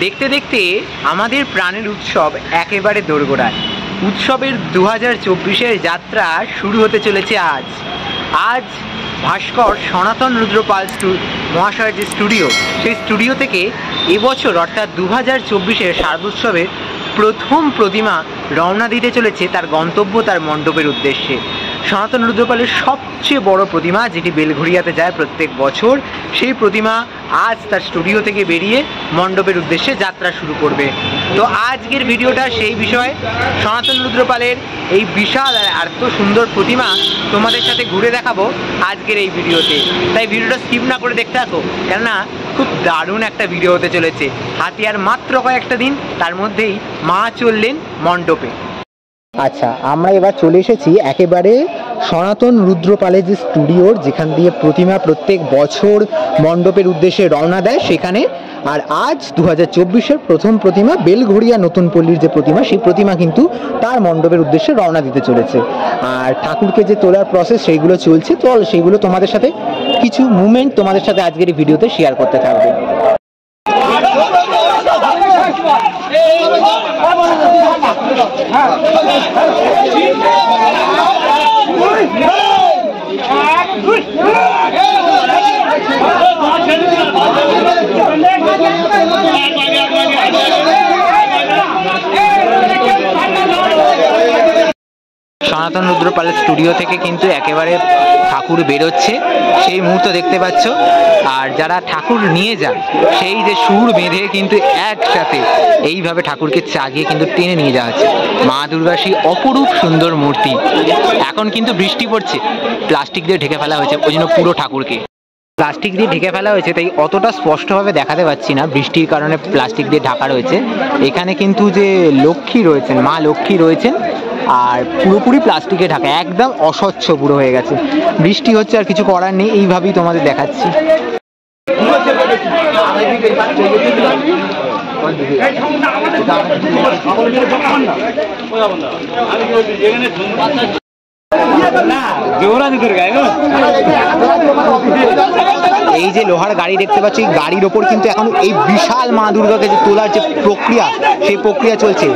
দেখতে দেখতে আমাদের প্রাণের উৎসব একেবারে দোরগোড়ায়। উৎসবের 2024-এর যাত্রা শুরু হতে চলেছে আজ ভাস্কর সনাতন রুদ্রপাল মহাশয়ের যে স্টুডিও, সেই স্টুডিও থেকে এবছর অর্থাৎ 2024-এর শারদোৎসবের প্রথম প্রতিমা রওনা দিতে চলেছে তার গন্তব্য, তার মণ্ডপের উদ্দেশ্যে। সনাতন রুদ্রপালের সবচেয়ে বড় প্রতিমা, যেটি বেলঘড়িয়াতে যায় প্রত্যেক বছর, সেই প্রতিমা আজ তার স্টুডিও থেকে বেরিয়ে মণ্ডপের উদ্দেশ্যে যাত্রা শুরু করবে। তো আজকের ভিডিওটা সেই বিষয়ে, সনাতন রুদ্রপালের এই বিশাল আর এত সুন্দর প্রতিমা তোমাদের সাথে ঘুরে দেখাবো আজকের এই ভিডিওতে। তাই ভিডিওটা স্কিপ না করে দেখতে থাকো, কেননা খুব দারুণ একটা ভিডিও হতে চলেছে। হাতে আর মাত্র কয়েকটা দিন, তার মধ্যেই মা চললেন মণ্ডপে। আচ্ছা, আমরা এবার চলে এসেছি একেবারে সনাতন রুদ্রপালের যে স্টুডিওর, যেখান দিয়ে প্রতিমা প্রত্যেক বছর মণ্ডপের উদ্দেশ্যে রওনা দেয় সেখানে। আর আজ 2024-এর প্রথম প্রতিমা, বেলঘড়িয়া নতুন পল্লীর যে প্রতিমা, সেই প্রতিমা কিন্তু তার মণ্ডপের উদ্দেশ্যে রওনা দিতে চলেছে। আর ঠাকুরকে যে তোলার প্রসেস সেইগুলো চলছে, তো সেইগুলো তোমাদের সাথে কিছু মুভমেন্ট তোমাদের সাথে আজকের এই ভিডিওতে শেয়ার করতে থাকবে। সনাতন রুদ্রপালের স্টুডিও থেকে কিন্তু একেবারে ঠাকুর বেরোচ্ছে, সেই মুহূর্ত দেখতে পাচ্ছ। আর যারা ঠাকুর নিয়ে যায়, সেই যে সুর বেঁধে কিন্তু একসাথে এইভাবে ঠাকুরকে চাগিয়ে কিন্তু টেনে নিয়ে যাওয়া হচ্ছে। মা দুর্গার সেই অপরূপ সুন্দর মূর্তি। এখন কিন্তু বৃষ্টি পড়ছে, প্লাস্টিক দিয়ে ঢেকে ফেলা হয়েছে, ওই জন্য পুরো ঠাকুরকে প্লাস্টিক দিয়ে ঢেকে ফেলা হয়েছে, তাই অতটা স্পষ্টভাবে দেখাতে পাচ্ছি না, বৃষ্টির কারণে প্লাস্টিক দিয়ে ঢাকা রয়েছে। এখানে কিন্তু যে লক্ষ্মী রয়েছেন, মা লক্ষ্মী রয়েছেন, আর পুরোপুরি প্লাস্টিকে ঢাকা, একদম অস্বচ্ছ পুরো হয়ে গেছে। বৃষ্টি হচ্ছে, আর কিছু করার নেই, এইভাবেই তোমাদের দেখাচ্ছি। এই যে লোহার গাড়ি দেখতে পাচ্ছি, এই গাড়ির ওপর কিন্তু এখন এই বিশাল মা দুর্গাকে যে তোলার যে প্রক্রিয়া, সেই প্রক্রিয়া চলছে।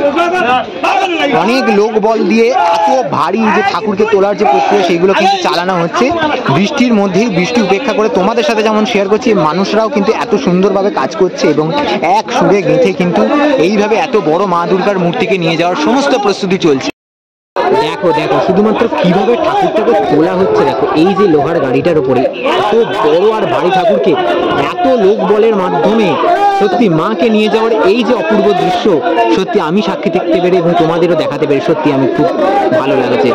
অনেক লোক বল দিয়ে এত ভারী যে ঠাকুরকে তোলার যে প্রক্রিয়া, সেইগুলো কিন্তু চালানো হচ্ছে বৃষ্টির মধ্যেই। বৃষ্টি উপেক্ষা করে তোমাদের সাথে যেমন শেয়ার করছি, মানুষরাও কিন্তু এত সুন্দরভাবে কাজ করছে এবং এক সুরে গেঁথে কিন্তু এইভাবে এত বড় মা দুর্গার মূর্তিকে নিয়ে যাওয়ার সমস্ত প্রস্তুতি চলছে। দেখো দেখো শুধুমাত্র কিভাবে ঠাকুরটাকে তোলা হচ্ছে। দেখো এই যে লোহার গাড়িটার উপরে এত বড় আর ভারী ঠাকুরকে এত লোক বলের মাধ্যমে সত্যি মাকে নিয়ে যাওয়ার এই যে অপূর্ব দৃশ্য, সত্যি আমি সাক্ষী থাকতে পেরে এবং তোমাদেরও দেখাতে পেরে সত্যি আমি খুব ভালো লাগছে।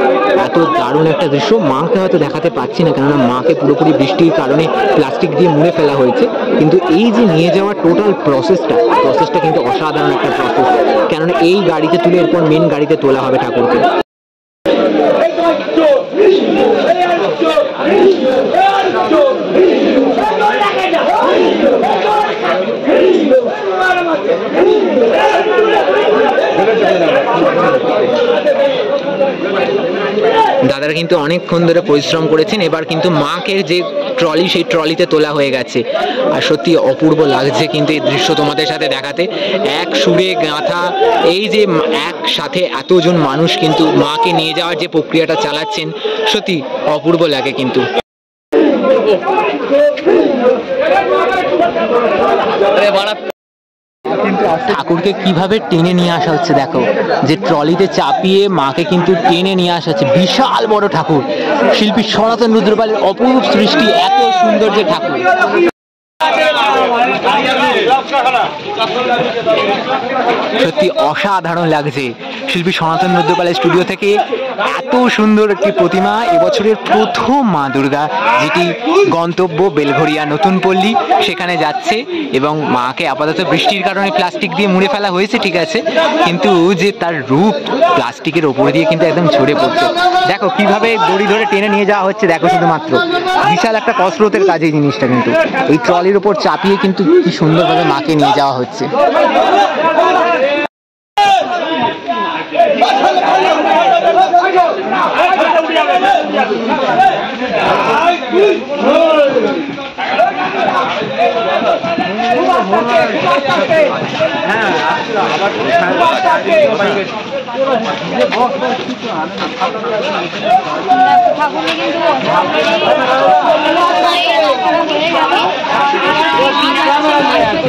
এত দারুণ একটা দৃশ্য। মাকে হয়তো দেখাতে পাচ্ছি না, কেননা মাকে পুরোপুরি বৃষ্টির কারণে প্লাস্টিক দিয়ে মুড়ে ফেলা হয়েছে, কিন্তু এই যে নিয়ে যাওয়ার টোটাল প্রসেসটা কিন্তু অসাধারণ একটা প্রসেস। কেননা এই গাড়িতে তুলে এরপর মেন গাড়িতে তোলা হবে ঠাকুরকে। দাদারা কিন্তু অনেকক্ষণ ধরে পরিশ্রম করেছেন। এবার কিন্তু মাকে যে ট্রলি, সেই ট্রলিতে তোলা হয়ে গেছে। আর সত্যি অপূর্ব লাগছে কিন্তু এই দৃশ্য তোমাদের সাথে দেখাতে। এক সুরে গাঁথা এই যে একসাথে এতজন মানুষ কিন্তু মাকে নিয়ে যাওয়ার যে প্রক্রিয়াটা চালাচ্ছেন, সত্যি অপূর্ব লাগে কিন্তু। ঠাকুরকে কিভাবে টেনে নিয়ে আসা হচ্ছে, দেখো যে ট্রলিতে চাপিয়ে মাকে কিন্তু টেনে নিয়ে আসা হচ্ছে। বিশাল বড় ঠাকুর, শিল্পী সনাতন রুদ্রপালের অপরূপ সৃষ্টি, এত সুন্দর যে ঠাকুর। সত্যি অসাধারণ লাগছে। শিল্পী সনাতন রুদ্রপালের স্টুডিও থেকে এত সুন্দর একটি প্রতিমা, এবছরের প্রথম মা দুর্গা, যেটি গন্তব্য বেলঘরিয়া নতুন পল্লী, সেখানে যাচ্ছে। এবং মাকে আপাতত বৃষ্টির কারণে প্লাস্টিক দিয়ে মুড়ে ফেলা হয়েছে, ঠিক আছে, কিন্তু যে তার রূপ প্লাস্টিকের ওপর দিয়ে কিন্তু একদম ঝরে পড়ছে। দেখো কিভাবে দড়ি ধরে টেনে নিয়ে যাওয়া হচ্ছে, দেখো শুধুমাত্র বিশাল একটা কসরতের কাজ এই জিনিসটা, কিন্তু এই ট্রলির উপর চাপিয়ে কিন্তু কি সুন্দরভাবে মাকে নিয়ে যাওয়া হচ্ছে।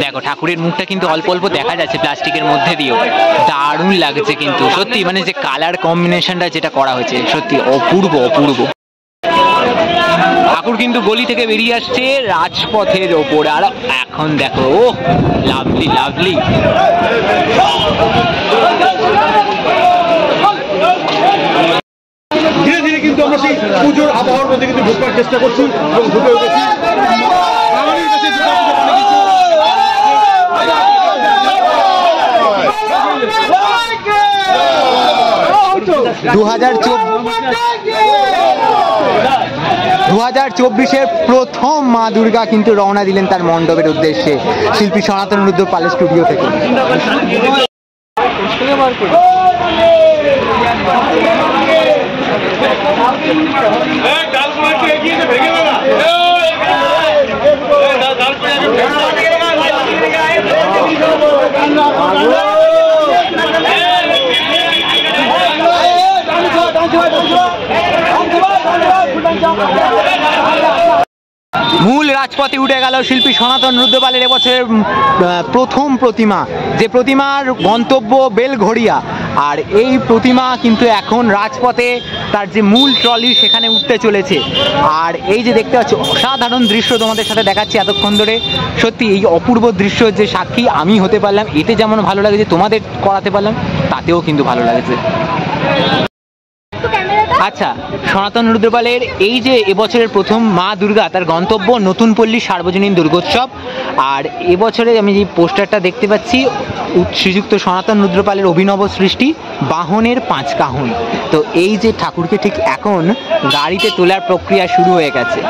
দেখো ঠাকুরের মুখটা কিন্তু অল্প অল্প দেখা যাচ্ছে প্লাস্টিকের মধ্যে দিয়েও, দারুণ লাগছে কিন্তু সত্যি, মানে যে কালার কম্বিনেশনটা যেটা করা হয়েছে সত্যি অপূর্ব অপূর্ব। ঠাকুর কিন্তু গলি থেকে বেরিয়ে আসছে রাজপথের ওপর, আর এখন দেখো ও লাভলি লাভলি। ধীরে ধীরে কিন্তু আমরা সেই পুজোর আবহাওয়ার মধ্যে কিন্তু ঢোকার চেষ্টা করছি এবং ঢুকে উঠেছি। 2024-এর প্রথম মা দুর্গা কিন্তু রওনা দিলেন তার মণ্ডপের উদ্দেশ্যে শিল্পী সনাতন রুদ্রপালের স্টুডিও থেকে। মূল রাজপথে উঠে গেল শিল্পী সনাতন রুদ্রপালের এবছরের প্রথম প্রতিমা, যে প্রতিমার গন্তব্য বেলঘরিয়া। আর এই প্রতিমা কিন্তু এখন রাজপথে তার যে মূল ট্রলি সেখানে উঠতে চলেছে। আর এই যে দেখতে পাচ্ছ অসাধারণ দৃশ্য তোমাদের সাথে দেখাচ্ছি এতক্ষণ ধরে, সত্যি এই অপূর্ব দৃশ্য যে সাক্ষী আমি হতে পারলাম, এতে যেমন ভালো লাগে যে তোমাদের করাতে পারলাম তাতেও কিন্তু ভালো লাগছে। আচ্ছা, সনাতন রুদ্রপালের এই যে এবছরের প্রথম মা দুর্গা, তার গন্তব্য নতুন পল্লী সার্বজনীন দুর্গোৎসব। আর এবছরে আমি যে পোস্টারটা দেখতে পাচ্ছি, শ্রীযুক্ত সনাতন রুদ্রপালের অভিনব সৃষ্টি বাহনের 5 কাহন। তো এই যে ঠাকুরকে ঠিক এখন গাড়িতে তোলার প্রক্রিয়া শুরু হয়ে গেছে।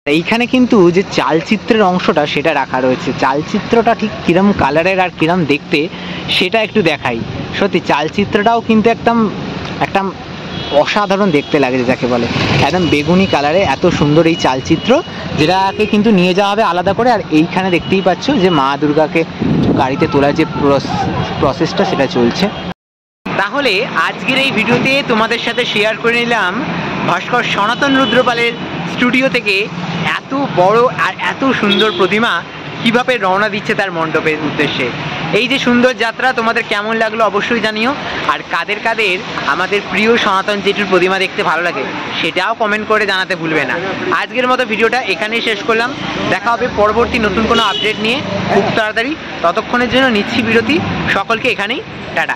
এইখানে কিন্তু যে চালচিত্রের অংশটা সেটা রাখা রয়েছে, চালচিত্রটা ঠিক কিরম কালারের আর কিরম দেখতে সেটা একটু দেখাই। সত্যি চালচিত্রটাও কিন্তু একদম অসাধারণ দেখতে লাগে, যাকে বলে একদম বেগুনি কালারে এত সুন্দর এই চালচিত্র, যেটাকে কিন্তু নিয়ে যাওয়া হবে আলাদা করে। আর এইখানে দেখতেই পাচ্ছ যে মা দুর্গাকে গাড়িতে তোলার যে প্রসেসটা সেটা চলছে। তাহলে আজকের এই ভিডিওতে তোমাদের সাথে শেয়ার করে নিলাম ভাস্কর সনাতন রুদ্রপালের স্টুডিও থেকে এত বড় আর এত সুন্দর প্রতিমা কিভাবে রওনা দিচ্ছে তার মণ্ডপের উদ্দেশ্যে। এই যে সুন্দর যাত্রা তোমাদের কেমন লাগলো অবশ্যই জানিও। আর কাদের কাদের আমাদের প্রিয় সনাতন জেঠুর প্রতিমা দেখতে ভালো লাগে সেটাও কমেন্ট করে জানাতে ভুলবে না। আজকের মতো ভিডিওটা এখানেই শেষ করলাম, দেখা হবে পরবর্তী নতুন কোনো আপডেট নিয়ে খুব তাড়াতাড়ি। ততক্ষণের জন্য নিচ্ছি বিরতি, সকলকে এখানেই টাটা।